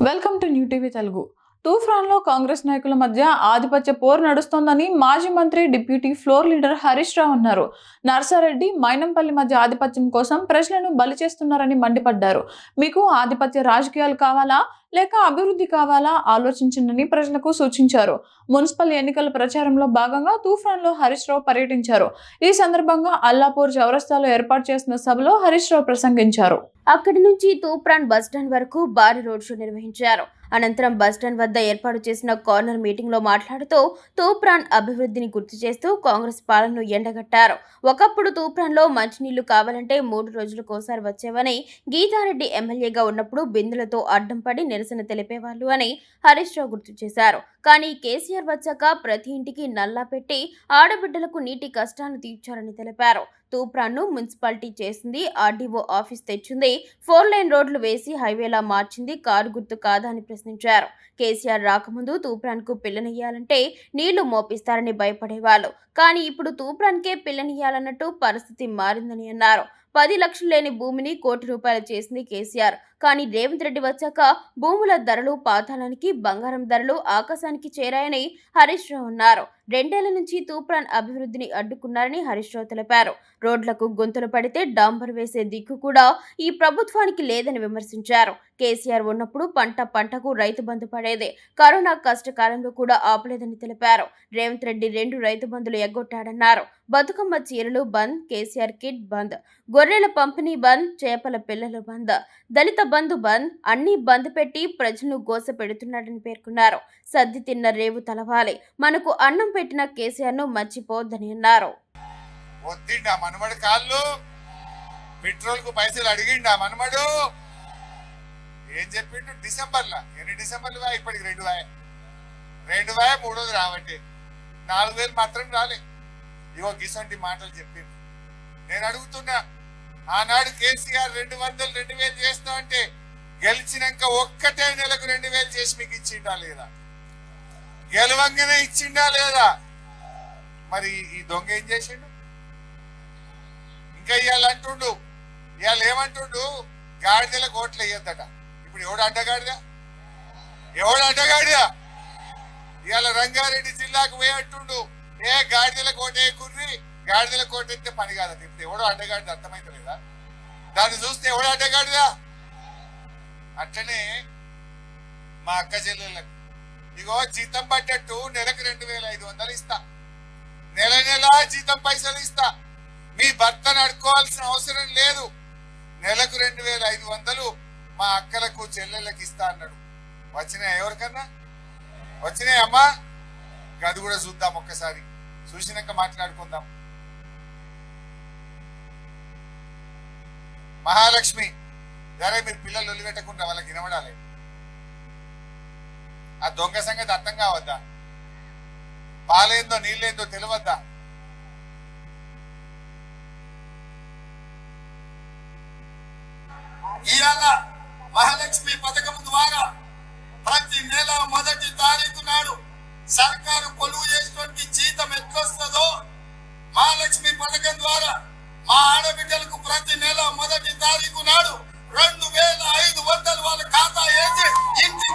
Welcome to new TV Telugu. తూఫాన్లో Congress నాయకుల మధ్య ఆధిపత్య పోరు నడుస్తోందని మాజీ మంత్రి deputy floor leader Harish Rao అన్నారు. నర్సారెడ్డి మైనంపల్లి మధ్య ఆధిపత్యం కోసం ప్రజలను బలి చేస్తున్నారని మండిపడ్డారు. మీకు ఆధిపత్య రాజకీయాలు కావాలా లేక అభివృద్ధి కావాలా ఆలోచించండి ప్రజలకు సూచించారు. మున్సిపల్ ఎన్నికల ప్రచారంలో భాగంగా తూఫాన్లో హరీష్ రావు పర్యటించారు. ఈ సందర్భంగా అల్లాపూర్ చౌరస్తాలో ఏర్పాటు చేసిన సభలో హరీష్ రావు ప్రసంగించారు. అక్కడి నుంచి తూప్రాన్ బస్టాండ్ వరకు భారీ రోడ్ షో నిర్వహించారు. అనంతరం బస్టాండ్ వద్ద ఏర్పాటు చేసిన కార్నర్ మీటింగ్ లో మాట్లాడుతూ తూప్రాన్ అభివృద్ధిని గుర్తు చేస్తూ కాంగ్రెస్ పాలనను ఎండగట్టారు. ఒకప్పుడు తూప్రాన్ లో మంచినీళ్లు కావాలంటే 3 రోజులకోసారి వచ్చేవని, గీతారెడ్డి ఎమ్మెల్యేగా ఉన్నప్పుడు బిందెలతో అడ్డం పడి నిరసన తెలిపేవాళ్లు అని హరీష్ రావు గుర్తు చేశారు. కానీ కేసీఆర్ వచ్చాక ప్రతి ఇంటికి నల్లా పెట్టి ఆడబిడ్డలకు నీటి కష్టాలను తీర్చారని తెలిపారు. తూప్రాన్ను మున్సిపాలిటీ చేసింది, ఆర్డీఓ ఆఫీస్ తెచ్చింది, 4 లైన్ రోడ్లు వేసి హైవేలా మార్చింది కారు గుర్తు కాదా అని ప్రశ్నించారు. కేసీఆర్ రాకముందు తూప్రాన్కు పిల్లనియ్యాలంటే నీళ్లు మోపిస్తారని భయపడేవాళ్ళు. కానీ ఇప్పుడు తూప్రాన్కే పిల్లనియ్యాలన్నట్టు పరిస్థితి మారిందని అన్నారు. 10 లక్షలు లేని భూమిని ₹1 కోటి చేసింది కేసీఆర్. కానీ రేవంత్ రెడ్డి వచ్చాక భూముల ధరలు పాతాళానికి, బంగారం ధరలు ఆకాశానికి చేరాయని హరీష్ రావు అన్నారు. 2 ఏళ్ల నుంచి తూప్రాన్ అభివృద్ధిని అడ్డుకున్నారని హరీష్ రావు తెలిపారు. రోడ్లకు గొంతులు పడితే డాంబర్ వేసే దిక్కు కూడా ఈ ప్రభుత్వానికి లేదని విమర్శించారు. కేసీఆర్ ఉన్నప్పుడు పంటకు రైతు బంధు పడేదే, కరోనా కష్టకాలంలో కూడా ఆపలేదని తెలిపారు. రేవంత్ రెడ్డి 2 రైతు బంధులు ఎగ్గొట్టాడన్నారు. బతుకమ్మ చీరలు బంద్, కేసీఆర్ కిట్ బంద్, గొర్రెల పంపిణీ బంద్, చేపల పిల్లలు బంద్, దళిత బంధు బంద్, అన్ని బంద్ పెట్టి ప్రజలను గోస పెడుతున్నాడని పేర్కొన్నారు. సద్ది తిన్న రేవు తలవాలి, మనకు అన్నం పెట్టిన కేసీఆర్ ను మర్చిపోవద్దని అన్నారు. వద్దిండా మనమడు కాళ్ళు పెట్రోల్ కు పైసలు అడిగిండా మనమడు ఏం చెప్పిండు? డిసెంబర్లో ఎన్ని డిసెంబర్లు వాయి ఇప్పటికి 2 వాయ 3 రావట్టే 4,000 మాత్రం రాలే. ఇవో గిసంటి మాటలు చెప్పిండు. నేను అడుగుతున్నా, ఆనాడు కేసీఆర్ 200, 2,000 చేస్తా అంటే గెలిచినాక ఒక్కటే నెలకు 2,000 చేసి మీకు ఇచ్చిండా లేదా? గెలవంగానే ఇచ్చిండా లేదా? మరి ఈ దొంగ ఏం చేసిండు? ఇంకా ఇవాళ అంటుండు, ఇవాళ ఏమంటుండు? గాడిదలకు ఓట్లు వేయొద్దట. ఇప్పుడు ఎవడు అడ్డగాడిదా? ఇవాళ రంగారెడ్డి జిల్లాకు పోయి అంటుండు, ఏ గాడిదలకు ఓటు వేయకుర్రి, గాడిదలకు ఓటు ఎత్తే పని కాదట. ఇప్పుడు ఎవడో అడ్డగాడిద అర్థమైతలేదా? దాన్ని చూస్తే ఎవడో అడ్డగాడిదా? అట్లనే మా అక్క చెల్లెళ్ళకు ఇగో జీతం పడ్డట్టు నెలకు 2,500 ఇస్తా, నెల జీతం పైసలు ఇస్తా. మీ భర్తను అడుకోవాల్సిన అవసరం లేదు. నెలకు 2,500 మా అక్కలకు చెల్లెళ్ళకి ఇస్తా అన్నాడు. వచ్చినాయి ఎవరికన్నా? వచ్చినాయి అమ్మా? గది కూడా చూద్దాం ఒక్కసారి, చూసినాక మాట్లాడుకుందాం. మహాలక్ష్మి సరే, మీరు పిల్లలు వదిలిపెట్టకుండా వాళ్ళకి వినబడాలి. ఆ దొంగ సంగతి అర్థం కావద్దా? పాలేందో నీళ్ళేందో తెలియవద్దా? ఇవాళ మహాలక్ష్మి పథకం ద్వారా ప్రతి నెల 1వ తారీఖు నాడు సర్కారు కొలువు చేసినటువంటి జీతం ఎట్లొస్తుందో, మహాలక్ష్మి పథకం ద్వారా మా ఆడబిడ్డలకు ప్రతి నెల 1వ తారీఖు నాడు 2,500 వాళ్ళ ఖాతా వేసి ఇంటి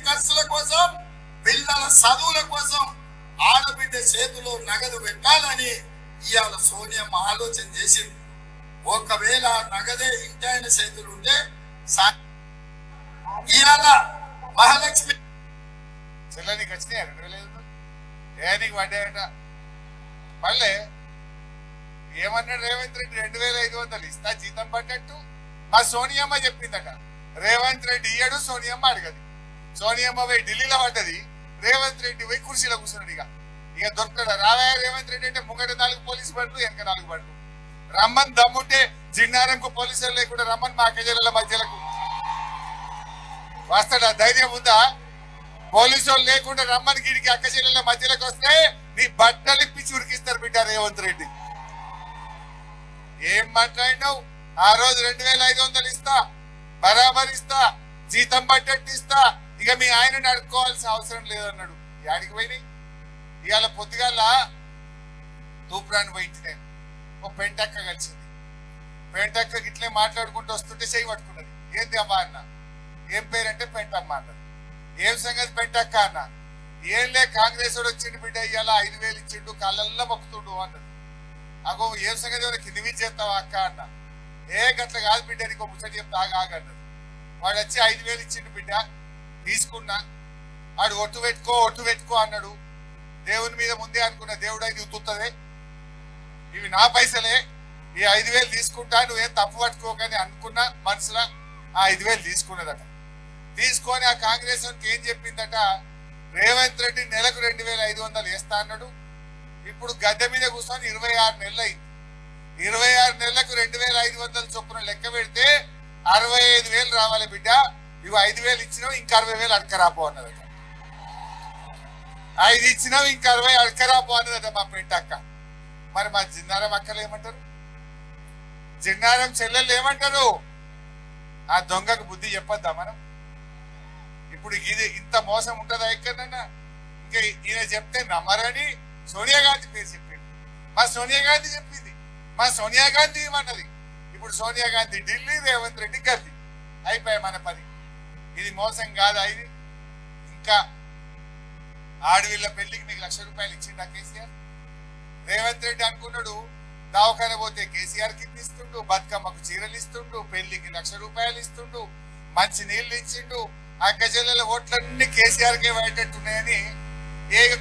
ఖర్చుల కోసం పిల్లల చదువుల కోసం ఆడబిడ్డ చేతిలో నగదు పెట్టాలని ఇవాళ సోనియమ్మ ఆలోచన చేసింది. ఒకవేళ నగదే ఇంటి ఆయన చేతులు ఉంటే ఇవాళ మహాలక్ష్మి చెల్లనికి వచ్చినాయి 2,000 నీకు పడ్డాయట. మళ్ళీ ఏమన్నాడు రేవంత్ రెడ్డి? 2,500 ఇస్తా జీతం పడ్డట్టు. మా సోనియమ్మ చెప్పిందట. రేవంత్ రెడ్డి ఇయ్యడు, సోనియమ్మ అడగదు. సోనియమ్మ పోయి ఢిల్లీలో పడ్డది, రేవంత్ రెడ్డి పోయి కుర్చీలో కూర్చున్నాడు. ఇక దొరుకుతాడా? రావయ్య రేవంత్ రెడ్డి అంటే ముంగట 4 పోలీసు బండ్లు, వెనక 4 బండ్లు. రమ్మని దమ్ముంటే జిన్నారంకు పోలీసులు లేకుండా రమ్మని మా అక్కజల మధ్యలకు వస్తాడా? ధైర్యం ఉందా? పోలీసు లేకుండా రమ్మని గిడికి అక్కజల మధ్యలోకి వస్తే నీ బట్టలు ఇప్పించి ఉరికిస్తారు బిడ్డ రేవంత్ రెడ్డి. ఏం మాట్లాడినావు? ఆ రోజు 2,500 ఇస్తా, బరాబర్ ఇస్తా, జీతం పడ్డట్టు ఇస్తా, ఇక మీ ఆయనని అడుక్కోవాల్సిన అవసరం లేదన్నాడు. యాడికి పోయినాయి? ఇవాళ పొద్దుగాల తూప్రాన్ని పోయింది. నేను ఓ పెంటక్క కలిసింది. పెంటక్క ఇట్లే మాట్లాడుకుంటూ వస్తుంటే చెయ్యి పట్టుకున్నది. ఏంది అమ్మా అన్న, ఏం పేరంటే పెంటమ్మ అన్నది. ఏం సంగతి పెంటక్క అన్న, ఏం లే కాంగ్రెస్ వాడు వచ్చిండు బిడ్డ ఇయ్యాల 5,000 ఇచ్చిండు కళ్ళల్లో మొక్కుతుండు అన్నది. అగో ఏం సంగతి ఎవరు కింది మీద చేస్తావా అక్క అన్న, ఏ గట్ల కాదు బిడ్డ నీకు ముచ్చట చెప్తా ఆగన్నది. వాడు వచ్చి 5,000 ఇచ్చిండు బిడ్డ, తీసుకున్నా. వాడు ఒట్టు పెట్టుకో అన్నాడు. దేవుని మీద ముందే అనుకున్న, దేవుడు అయితే ఉత్తుతుంది, ఇవి నా పైసలే, ఈ 5,000 తీసుకుంటా, నువ్వేం తప్పు పట్టుకోకని అనుకున్నా మనసులో. ఆ 5,000 తీసుకున్నదట. తీసుకొని ఆ కాంగ్రెస్ ఏం చెప్పిందట, రేవంత్ రెడ్డి నెలకు 2,500 వేస్తా అన్నాడు. ఇప్పుడు గద్దె మీద కూర్చొని 26 నెలలు అయింది. 26 నెలలకు 2,500 చొప్పున లెక్క పెడితే 65,000 రావాలి బిడ్డ. ఇవి 5,000 ఇచ్చినావు, ఇంకా 60,000 అడకరాపో అన్నదట. 5 ఇచ్చినావు, ఇంకా 60 అడకరాపో అన్నదట మా పెంటక్క. మరి మా జిన్నారం అక్కలు ఏమంటారు, జిన్నారం చెల్లెళ్ళు ఏమంటారు? ఆ దొంగకు బుద్ధి చెప్పొద్దా మనం? ఇప్పుడు ఇది ఇంత మోసం ఉంటుందా ఎక్కడన్నా? ఇంకా ఈయన చెప్తే నమ్మరని సోనియా గాంధీ పేరు చెప్పింది. మా సోనియా గాంధీ చెప్పింది, మా సోనియా గాంధీ ఏమన్నది. ఇప్పుడు సోనియా గాంధీ ఢిల్లీ, రేవంత్ రెడ్డి గల్లీ, అయిపోయాయి మన పని. ఇది మోసం కాదా ఇది? ఇంకా ఆడవిళ్ళ పెళ్లికి మీకు 1,00,000 రూపాయలు ఇచ్చిండా కేసీఆర్? రేవంత్ రెడ్డి అనుకున్నాడు దవాఖాన పోతే కేసీఆర్ కిట్ ఇస్తుండు, బతుకమ్మకు చీరలు ఇస్తుండు, పెళ్లికి 1,00,000 రూపాయలు ఇస్తుండు, మంచి నీళ్లు ఇచ్చిండు. అక్క చెల్లెల ఓట్లన్నీ కేసీఆర్ కే పడేటట్టున్నాయని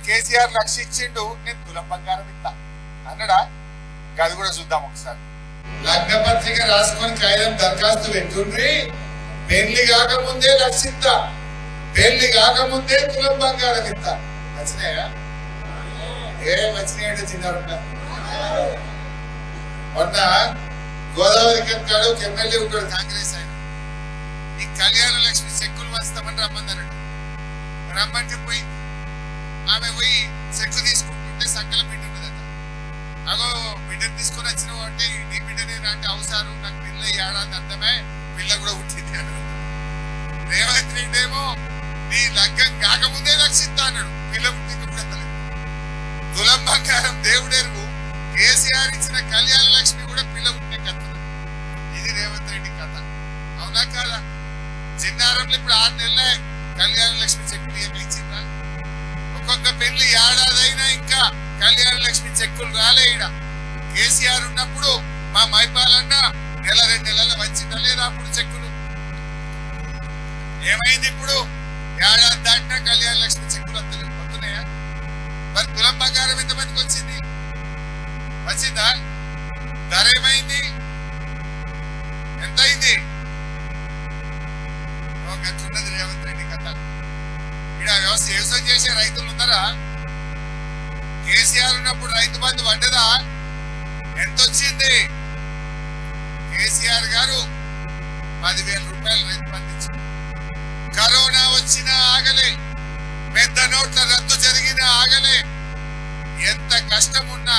కేసీఆర్ 1,00,000 ఇచ్చిండు, నేను తులం బంగారం ఇస్తా అన్నాడా? అది కూడా చూద్దాం ఒకసారి. లగ్న పత్రిక రాసుకొని కాగితం దరఖాస్తు పెట్టుండ్రి, పెళ్లి కాకముందే 1,00,000 ఇస్తా, పెళ్లి కాకముందే తులం బంగారం ఇస్తా. వచ్చినాయా? వచ్చినాయంటే చిన్నారుగా. మొన్న గోదావరి కట్టాడు, ఒక ఎమ్మెల్యే ఉంటాడు కాంగ్రెస్ ఆయన, ఈ కళ్యాణ లక్ష్మి చెక్కులు వస్తామని రమ్మన్నాడు. రమ్మంటే పోయి ఆమె పోయి చెక్కు తీసుకుంటుంటే సంకల బిడ్డ ఉన్నదట. అగో బిడ్డను తీసుకొని వచ్చినావు అంటే, నీ బిడ్డనే అంటే అవసరం, నాకు పిల్ల ఏడాది అర్థమే, పిల్ల కూడా పుట్టింది అన్నాడు. రేవంత్ రెడ్డి ఏమో నీ లగ్గం కాకముందే 1,00,000 ఇస్తా అన్నాడు, పిల్ల పుట్టింది కూడా ఎత్తలేదు. తులం బంగారం దేవుడెరుగు, కేసీఆర్ ఇచ్చిన కళ్యాణ లక్ష్మి కూడా పిల్ల పుట్టిన కథ. ఇది రేవంత్ రెడ్డి కథ, అవునా కాదా? చిన్నారంలో ఇప్పుడు 6 నెలలే కళ్యాణ లక్ష్మి చెక్కులు ఏమి ఇచ్చిందా? ఒక్కొక్క పెళ్లి ఏడాదైనా ఇంకా కళ్యాణ లక్ష్మి చెక్కులు రాలే. ఈడ కేసీఆర్ ఉన్నప్పుడు మా మైపాలన్న నెల 2 నెలల వచ్చిందా లేదా అప్పుడు చెక్కులు? ఏమైంది ఇప్పుడు? ఏడాది దాటినా కళ్యాణ లక్ష్మి చెక్కులు వస్తున్నాయా? మరి తులం బంగారం ఎంతమందికి వచ్చింది? వచ్చిందా? ధర ఏమైంది? ఎంత అయింది? గట్లున్నది రేవంత్ రెడ్డి కథ. ఇక్కడ వ్యవసాయం చేసే రైతులు ఉన్నారా? కేసీఆర్ ఉన్నప్పుడు రైతు బంధు పడ్డదా? ఎంత వచ్చింది? కేసీఆర్ గారు 10,000 రూపాయలు రైతు బంధు ఇచ్చింది. కరోనా వచ్చినా ఆగలే, పెద్ద నోట్ల రద్దు జరిగినా ఆగలే, ఎంత కష్టం ఉన్నా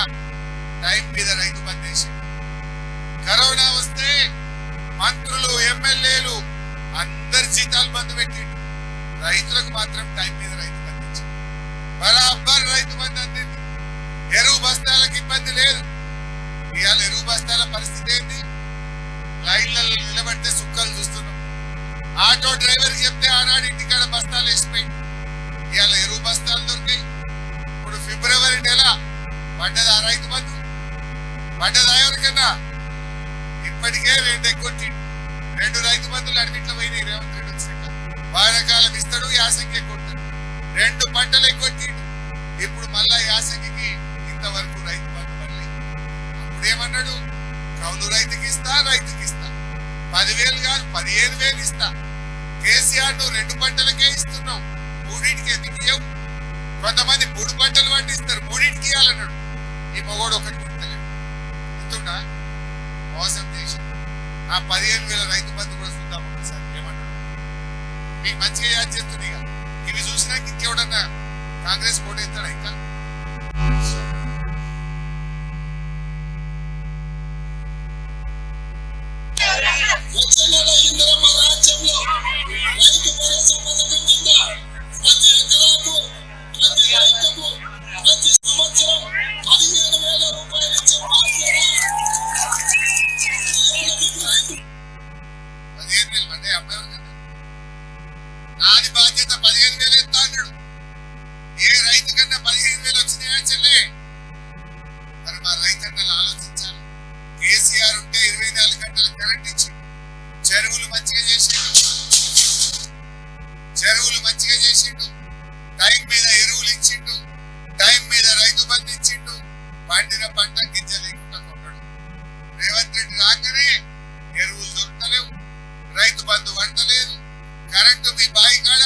టైం మీద రైతు బంధు వేసింది. కరోనా వస్తే మంత్రులు, ఎమ్మెల్యేలు అందరి జీతాలు బంధు పెట్టిండు, రైతులకు మాత్రం టైం మీద రైతు బంధు ఇచ్చింది. బరాబర్ రైతు బంధు అందింది. ఎరువు బస్తాలకు ఇబ్బంది లేదు. ఇవాళ ఎరువు బస్తాల పరిస్థితి ఏంటి? లైన్లలో నిలబడితే సుక్కలు చూస్తున్నాం. ఆటో డ్రైవర్ చెప్తే ఆనాడు ఇంటికాడ బస్తాలు వేసిపోయింది. ఇవాళ ఎరువు బస్తాలు దొరికాయి. ఇప్పుడు ఫిబ్రవరి నెల పడ్డదా రైతు బంధు? పడ్డదా ఎవరికన్నా? ఇప్పటికే 2 ఎగ్గొట్టిండు. 2 రైతు బంధులు అన్నింటిలో పోయినాయి రేవంత్ రెడ్డి వచ్చినాక. వానాకాలం ఇస్తాడు, యాసంగి ఎగ్గొట్టాడు. 2 పంటలు ఎగ్గొట్టిండు. ఇప్పుడు మళ్ళా యాసంగికి ఇంతవరకు రైతు బంధు మళ్ళీ. అప్పుడేమన్నాడు? కౌలు రైతుకి ఇస్తా, 10,000 కాదు 15,000 ఇస్తా. కేసీఆర్ నువ్వు 2 పంటలకే ఇస్తున్నావు, 3టికి ఎందుకు ఇవ్వవు? కొంతమంది 3 పంటలు పండిస్తారు, 3టికి ఇవ్వాలన్నాడు. ఈ మగోడు ఒకటి గుర్తలేడు. గుర్తుండా? మోసం చేసి ఆ 15,000 రైతు బంధు కూడా చూద్దాం ఒకసారి ఏమన్నాడు. మీకు మంచిగా యాద్ చేస్తుంది. ఇక ఇవి చూసినాక ఇంకెవడన్నా కాంగ్రెస్ కోట ఎత్తాడా? ఇంకా ఇందిరమ్మ రాజ్యంలో రైతు భరోసా పథకం కింద ప్రతి ఎకరాకు, ప్రతి రైతుకు ప్రతి సంవత్సరం 15,000 రూపాయలు ఇచ్చే బాధ్యత 15,000 అంటే అమ్మాయి ఎవరికన్నా నాది బాధ్యత 15,000 ఎత్తా అన్నాడు. ఏ రైతు కన్నా 15,000 వచ్చినాయా చెల్లె? మరి మా రైతన్నలు ఆలోచించాలి. కేసీఆర్ ఉంటే 24 గంటలు కరెంట్ ఇచ్చిండు, చెరువులు మంచిగా చేసిండు, టైం మీద ఎరువులు ఇచ్చిండు, టైం మీద రైతు బంధు ఇచ్చిండు, పండిన పంట గింజ లేకుండా కొన్నాడు. రేవంత్ రెడ్డి రాగానే ఎరువులు దొరకలేవు, రైతు బంధు పడతలేదు, కరెంటు మీ బాయి కాడ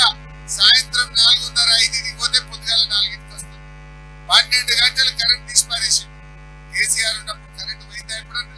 సాయంత్రం 4:30-5 పోతే పొద్దుగాల 4 వస్తుంది. 12 గంటలు కరెంట్ తీసి పారేసిండు. కేసీఆర్ ఉన్నప్పుడు కరెంటు పోయిందా ఎప్పుడన్నా?